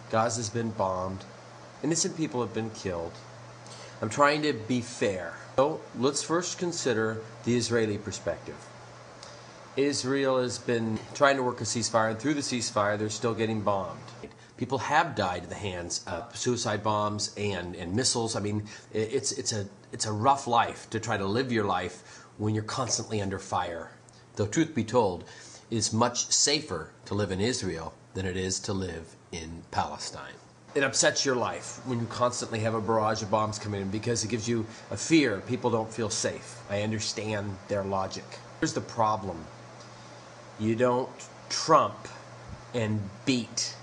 Gaza's been bombed. Innocent people have been killed. I'm trying to be fair. So let's first consider the Israeli perspective. Israel has been trying to work a ceasefire, and through the ceasefire, they're still getting bombed. People have died at the hands of suicide bombs and missiles. I mean, it's a rough life to try to live your life when you're constantly under fire. Though truth be told, it's much safer to live in Israel than it is to live in Palestine. It upsets your life when you constantly have a barrage of bombs coming in because it gives you a fear. People don't feel safe. I understand their logic. Here's the problem. You don't trump and beat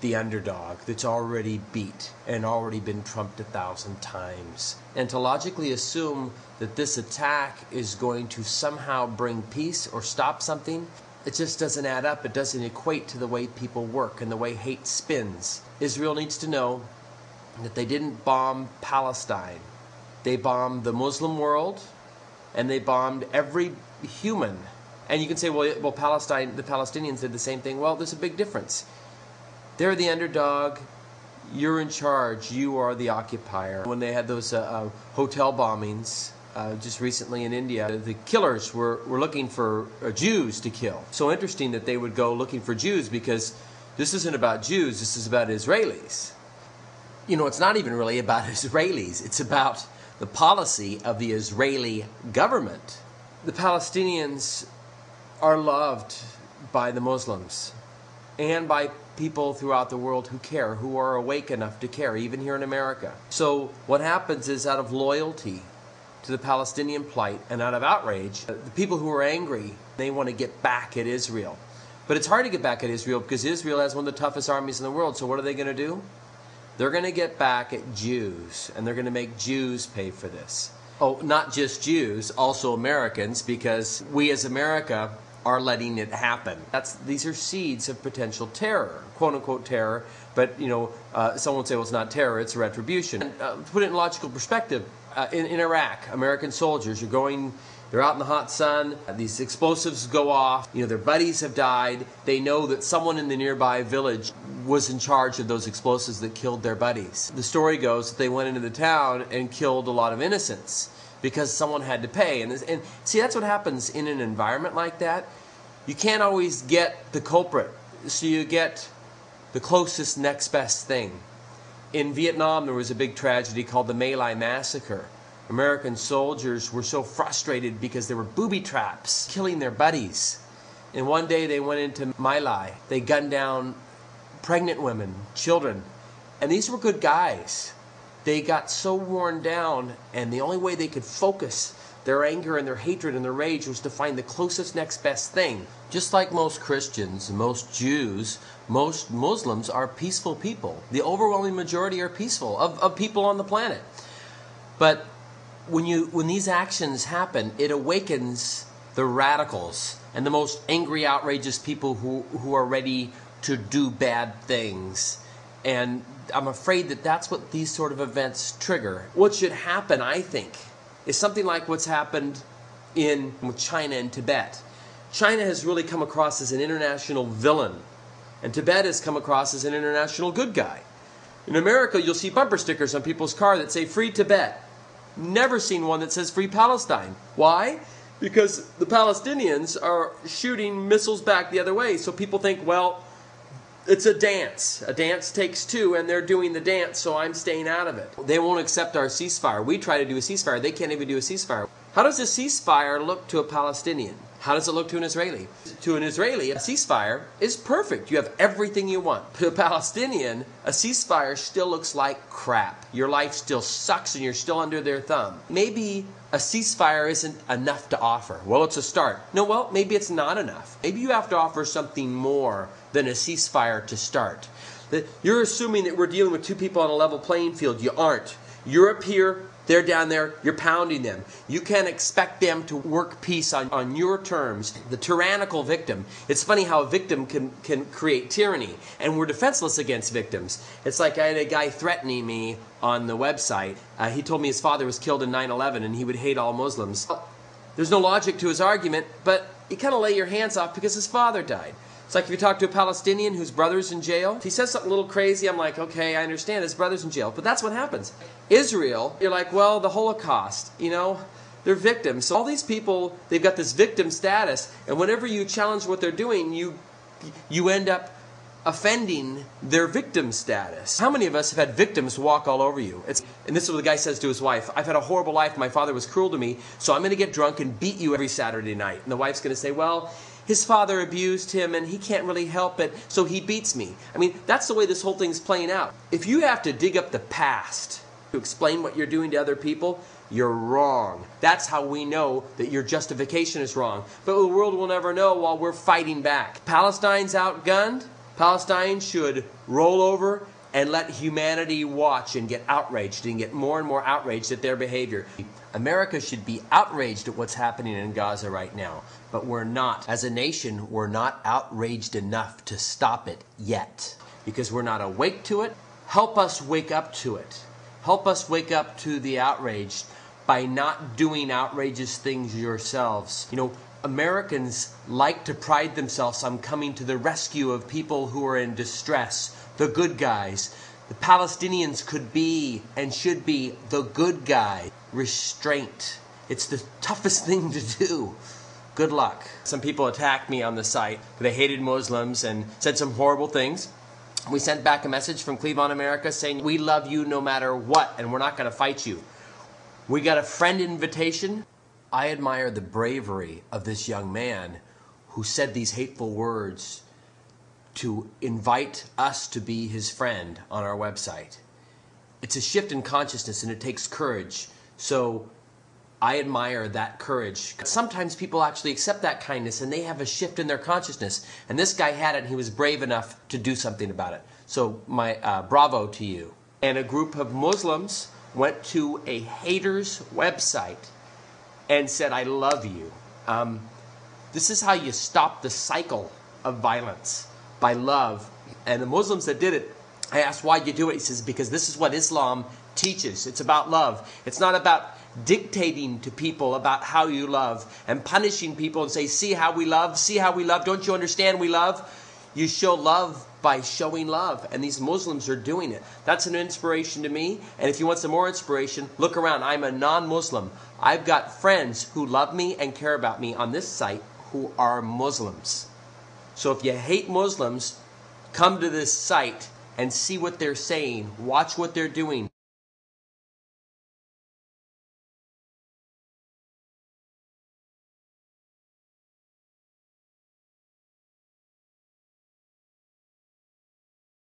the underdog that's already beat and already been trumped 1,000 times. And to logically assume that this attack is going to somehow bring peace or stop something, it just doesn't add up. It doesn't equate to the way people work and the way hate spins. Israel needs to know that they didn't bomb Palestine. They bombed the Muslim world, and they bombed every human. And you can say, well, Palestine, the Palestinians did the same thing. Well, there's a big difference. They're the underdog. You're in charge. You are the occupier. When they had those hotel bombings just recently in India, the killers were looking for Jews to kill. So interesting that they would go looking for Jews, because this isn't about Jews. This is about Israelis. You know, it's not even really about Israelis. It's about the policy of the Israeli government. The Palestinians are loved by the Muslims and by people throughout the world who care, who are awake enough to care, even here in America. So what happens is, out of loyalty to the Palestinian plight and out of outrage, the people who are angry, they want to get back at Israel. But it's hard to get back at Israel because Israel has one of the toughest armies in the world. So what are they going to do? They're going to get back at Jews, and they're going to make Jews pay for this. Oh, not just Jews, also Americans, because we as America are letting it happen. These are seeds of potential terror, quote-unquote terror, but, you know, someone would say, well, it's not terror, it's retribution. And, to put it in logical perspective, in Iraq, American soldiers they're out in the hot sun, these explosives go off, you know, their buddies have died, they know that someone in the nearby village was in charge of those explosives that killed their buddies. The story goes that they went into the town and killed a lot of innocents because someone had to pay. And see, that's what happens in an environment like that. You can't always get the culprit, so you get the closest next best thing. In Vietnam, there was a big tragedy called the My Lai Massacre. American soldiers were so frustrated because there were booby traps killing their buddies. And one day they went into My Lai. They gunned down pregnant women, children. And these were good guys. They got so worn down, and the only way they could focus their anger and their hatred and their rage was to find the closest next best thing. Just like most Christians, most Jews, most Muslims are peaceful people. The overwhelming majority are peaceful of people on the planet. But when these actions happen, it awakens the radicals and the most angry, outrageous people who are ready to do bad things. And I'm afraid that that's what these sort of events trigger. What should happen, I think, is something like what's happened with China and Tibet. China has really come across as an international villain, and Tibet has come across as an international good guy. In America, you'll see bumper stickers on people's car that say "Free Tibet." Never seen one that says "Free Palestine." Why? Because the Palestinians are shooting missiles back the other way, so people think, well, it's a dance. A dance takes two, and they're doing the dance, so I'm staying out of it. They won't accept our ceasefire. We try to do a ceasefire. They can't even do a ceasefire. How does a ceasefire look to a Palestinian? How does it look to an Israeli? To an Israeli, a ceasefire is perfect. You have everything you want. To a Palestinian, a ceasefire still looks like crap. Your life still sucks, and you're still under their thumb. Maybe a ceasefire isn't enough to offer. Well, it's a start. No, well, maybe it's not enough. Maybe you have to offer something more than a ceasefire to start. You're assuming that we're dealing with two people on a level playing field. You aren't. You're up here, they're down there, you're pounding them. You can't expect them to work peace on your terms. The tyrannical victim. It's funny how a victim can create tyranny, and we're defenseless against victims. It's like I had a guy threatening me on the website. He told me his father was killed in 9/11 and he would hate all Muslims. There's no logic to his argument, but you kind of lay your hands off because his father died. It's like if you talk to a Palestinian whose brother's in jail, if he says something a little crazy, I'm like, okay, I understand, his brother's in jail. But that's what happens. Israel, you're like, well, the Holocaust, you know, they're victims. So all these people, they've got this victim status, and whenever you challenge what they're doing, you end up offending their victim status. How many of us have had victims walk all over you? And this is what the guy says to his wife. I've had a horrible life. My father was cruel to me, so I'm going to get drunk and beat you every Saturday night. And the wife's going to say, well, his father abused him and he can't really help it, so he beats me. I mean, that's the way this whole thing's playing out. If you have to dig up the past to explain what you're doing to other people, you're wrong. That's how we know that your justification is wrong. But the world will never know while we're fighting back. Palestine's outgunned. Palestine should roll over and let humanity watch and get outraged and get more and more outraged at their behavior. America should be outraged at what's happening in Gaza right now, but we're not. As a nation, we're not outraged enough to stop it yet because we're not awake to it. Help us wake up to it. Help us wake up to the outrage by not doing outrageous things yourselves. You know, Americans like to pride themselves on coming to the rescue of people who are in distress, the good guys. The Palestinians could be and should be the good guy. Restraint. It's the toughest thing to do. Good luck. Some people attacked me on the site. They hated Muslims and said some horrible things. We sent back a message from Cleveland, America saying, we love you no matter what, and we're not going to fight you. We got a friend invitation. I admire the bravery of this young man who said these hateful words to invite us to be his friend on our website. It's a shift in consciousness and it takes courage. So I admire that courage. Sometimes people actually accept that kindness and they have a shift in their consciousness. And this guy had it and he was brave enough to do something about it. So my bravo to you. And a group of Muslims went to a hater's website and said, I love you. This is how you stop the cycle of violence, by love. And the Muslims that did it, I asked, why'd you do it? He says, because this is what Islam teaches. It's about love. It's not about dictating to people about how you love and punishing people and say, see how we love, see how we love. Don't you understand we love? You show love by showing love, and these Muslims are doing it. That's an inspiration to me, and if you want some more inspiration, look around. I'm a non-Muslim. I've got friends who love me and care about me on this site who are Muslims. So if you hate Muslims, come to this site and see what they're saying. Watch what they're doing.